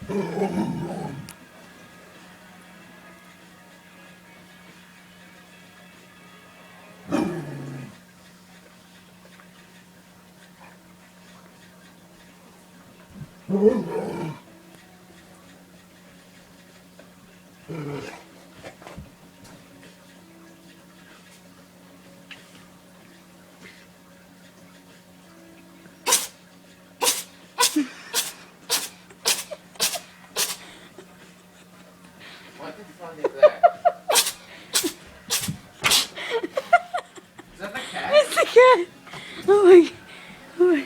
What the fuck is that? Is that the cat? It's the cat. Oh my. Oh my.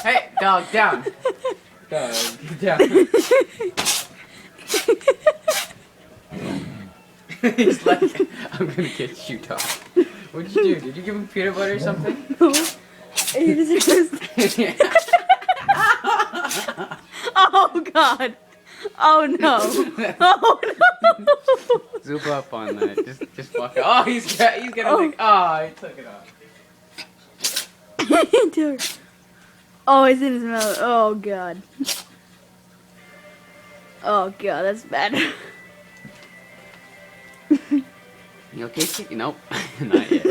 Hey, dog, down. Dog, down. He's like, I'm gonna get you, dog. What'd you do? Did you give him peanut butter or something? No. Oh God. Oh no. Oh no. Zoom up on that. Just fuck it. Oh, he's gonna like. Oh, he took it off. Oh, it's in his mouth. Oh God. Oh God, that's bad. You okay, Chicky? Nope, not yet.